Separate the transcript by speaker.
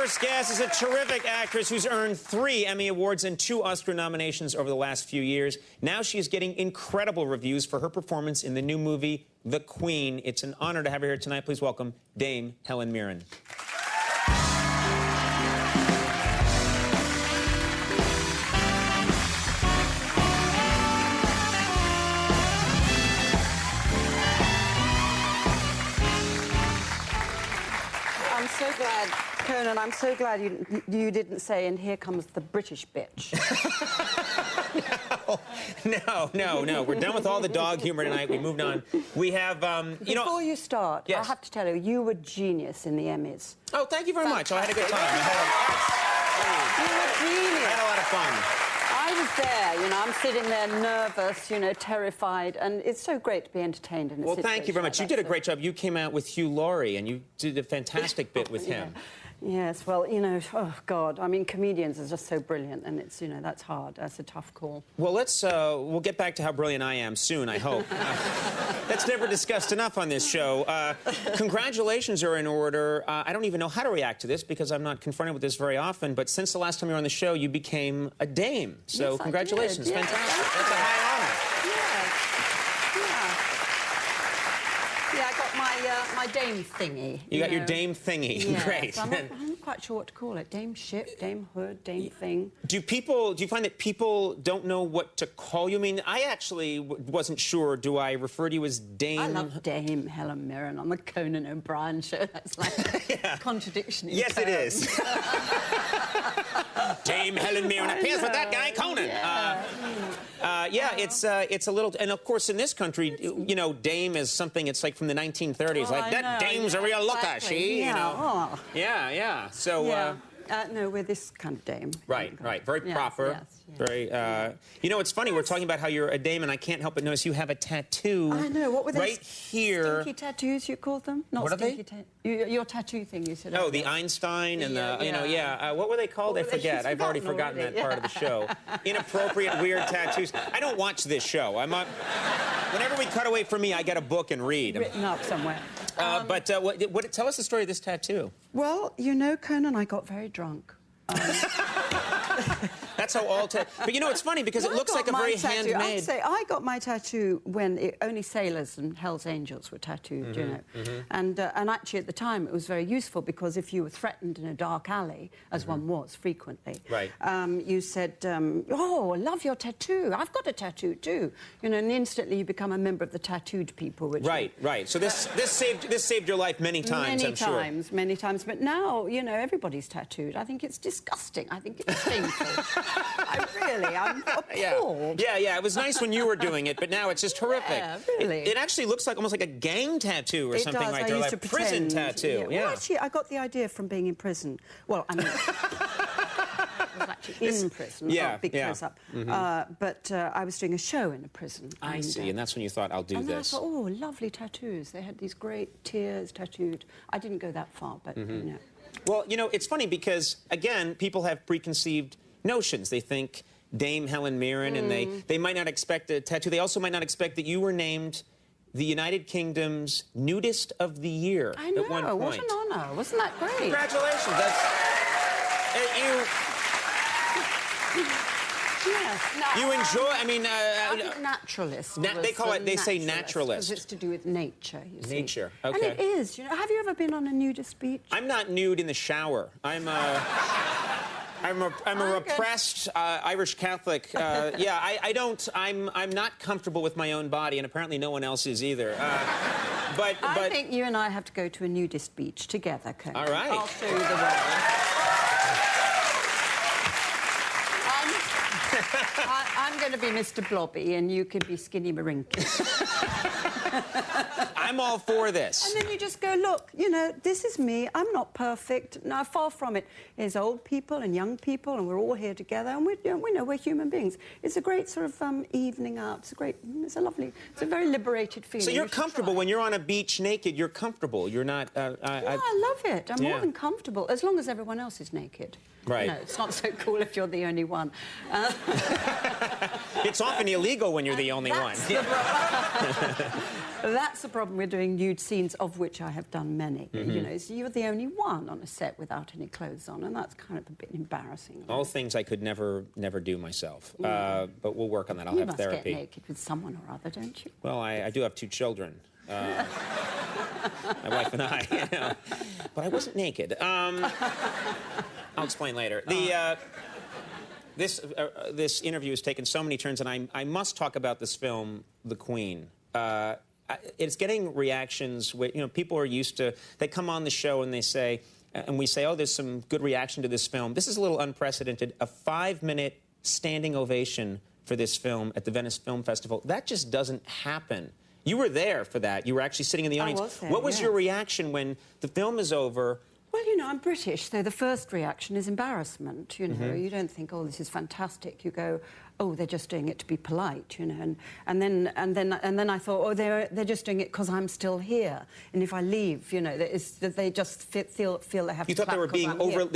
Speaker 1: first guest is a terrific actress who's earned 3 Emmy Awards and 2 Oscar nominations over the last few years. Now she is getting incredible reviews for her performance in the new movie, The Queen. It's an honor to have her here tonight. Please welcome Dame Helen Mirren.
Speaker 2: I'm so glad, Conan, I'm so glad you didn't say, and here comes the British bitch.
Speaker 1: No. We're done with all the dog humor tonight. We moved on. We have,
Speaker 2: Before you start,
Speaker 1: yes.
Speaker 2: I have to tell you, you were genius in the Emmys.
Speaker 1: Oh, thank you very much. I had a good time.
Speaker 2: You were genius.
Speaker 1: I had a lot of fun.
Speaker 2: I was there, I'm sitting there nervous, terrified, and it's so great to be entertained in a
Speaker 1: Well,
Speaker 2: situation
Speaker 1: thank you very much.
Speaker 2: like
Speaker 1: You did a
Speaker 2: that,
Speaker 1: great job. You came out with Hugh Laurie, and you did a fantastic bit with him.
Speaker 2: Yes, well, oh, God, I mean, comedians are just so brilliant, and it's, that's hard. That's a tough call.
Speaker 1: Well, we'll get back to how brilliant I am soon, I hope. That's never discussed enough on this show. Congratulations are in order. I don't even know how to react to this because I'm not confronted with this very often, but since the last time you were on the show, you became a dame. So
Speaker 2: yes,
Speaker 1: congratulations.
Speaker 2: I did.
Speaker 1: Fantastic. That's a high honor.
Speaker 2: Yeah, I got my dame thingy.
Speaker 1: You got your dame thingy.
Speaker 2: Yes,
Speaker 1: Great.
Speaker 2: I'm not quite sure what to call it. Dame shit, dame hood, dame thing.
Speaker 1: Do you find that people don't know what to call you? I mean, I actually wasn't sure. Do I refer to you as Dame?
Speaker 2: I love Dame Helen Mirren on the Conan O'Brien show. That's like a contradiction in
Speaker 1: Yes,
Speaker 2: terms.
Speaker 1: it is. Dame Helen Mirren appears with that guy, Conan.
Speaker 2: Yeah.
Speaker 1: It's a little... And, of course, in this country, dame is something, it's like from the 1930s. Like, that dame's a real looker,
Speaker 2: exactly.
Speaker 1: Yeah. So...
Speaker 2: no, we're this kind of dame.
Speaker 1: Right. Very proper.
Speaker 2: Yes.
Speaker 1: Very, it's funny, we're talking about how you're a dame, and I can't help but notice you have a tattoo.
Speaker 2: I know, what were they?
Speaker 1: Right here.
Speaker 2: Stinky tattoos, you called them? Not
Speaker 1: what are they?
Speaker 2: Your tattoo thing, you said.
Speaker 1: Oh, the Einstein and what were they called? I forget. I've already forgotten that part of the show. Inappropriate, weird tattoos. I don't watch this show. Whenever we cut away from me, I get a book and read.
Speaker 2: Written up somewhere.
Speaker 1: Tell us the story of this tattoo.
Speaker 2: Well, Conan, I got very drunk.
Speaker 1: That's how all but it's funny because it looks like a very handmade...
Speaker 2: I'd say I got my tattoo when only sailors and Hell's Angels were tattooed, And actually at the time it was very useful because if you were threatened in a dark alley, as one was frequently,
Speaker 1: right.
Speaker 2: You said, oh, I love your tattoo. I've got a tattoo too. And instantly you become a member of the tattooed people. Which
Speaker 1: Right. So this saved your life many times, I'm sure.
Speaker 2: Many times. But now, everybody's tattooed. I think it's disgusting. I think it's shameful. I'm appalled.
Speaker 1: Yeah. It was nice when you were doing it, but now it's just horrific.
Speaker 2: Yeah, really.
Speaker 1: It actually looks like almost like a gang tattoo or something right there, like a prison tattoo.
Speaker 2: Yeah. Well, actually, I got the idea from being in prison. Well, I mean, I was actually in prison.
Speaker 1: Yeah.
Speaker 2: Big close up. But I was doing a show in a prison.
Speaker 1: I see, and that's when you thought, I'll do this.
Speaker 2: And I thought, oh, lovely tattoos. They had these great tears tattooed. I didn't go that far, but,
Speaker 1: Well, it's funny because, again, people have preconceived notions. They think Dame Helen Mirren, and they might not expect a tattoo. They also might not expect that you were named the United Kingdom's Nudist of the Year
Speaker 2: I know,
Speaker 1: at one point.
Speaker 2: What an honour. Wasn't that great?
Speaker 1: Congratulations.
Speaker 2: Yes.
Speaker 1: You enjoy,
Speaker 2: I think naturalist.
Speaker 1: They say naturalist.
Speaker 2: Because it's to do with nature, you see.
Speaker 1: Nature, okay.
Speaker 2: And it is, Have you ever been on a nudist beach?
Speaker 1: I'm not nude in the shower. I'm a repressed Irish Catholic. I'm not comfortable with my own body, and apparently no one else is either. But
Speaker 2: I think you and I have to go to a nudist beach together, Conan.
Speaker 1: All right.
Speaker 2: I'll show you the way. I'm going to be Mr. Blobby, and you can be Skinny Marinky.
Speaker 1: I'm all for this.
Speaker 2: And then you just go, look, this is me. I'm not perfect. No, far from it. There's old people and young people, and we're all here together, and we're human beings. It's a great sort of evening out. It's a very liberated feeling.
Speaker 1: So you're comfortable when you're on a beach naked. You're comfortable. You're not.
Speaker 2: I love it. I'm more than comfortable, as long as everyone else is naked.
Speaker 1: Right.
Speaker 2: No, it's not so cool if you're the only one.
Speaker 1: It's often illegal when you're the only one.
Speaker 2: That's the problem with doing nude scenes, of which I have done many. You know, so you're the only one on a set without any clothes on, and that's kind of a bit embarrassing.
Speaker 1: All things I could never do myself. But we'll work on that. I'll have therapy.
Speaker 2: You must get naked with someone or other, don't you?
Speaker 1: Well, I do have 2 children. My wife and I, you know. But I wasn't naked. I'll explain later. This interview has taken so many turns, and I must talk about this film, The Queen. It's getting reactions. You know, people are used to. They come on the show and they say, and we say, "Oh, there's some good reaction to this film." This is a little unprecedented. A 5-minute standing ovation for this film at the Venice Film Festival. That just doesn't happen. You were there for that. You were actually sitting in the audience.
Speaker 2: I was there,
Speaker 1: what was
Speaker 2: yes.
Speaker 1: your reaction when the film is over?
Speaker 2: Well, you know, I'm British, so the first reaction is embarrassment. You know, you don't think, "Oh, this is fantastic." You go, "Oh, they're just doing it to be polite," you know. And then I thought, "Oh, they're just doing it because I'm still here. And if I leave, you know, they just feel they have
Speaker 1: You
Speaker 2: to
Speaker 1: thought they
Speaker 2: clap
Speaker 1: were
Speaker 2: 'cause
Speaker 1: being
Speaker 2: I'm here."
Speaker 1: overly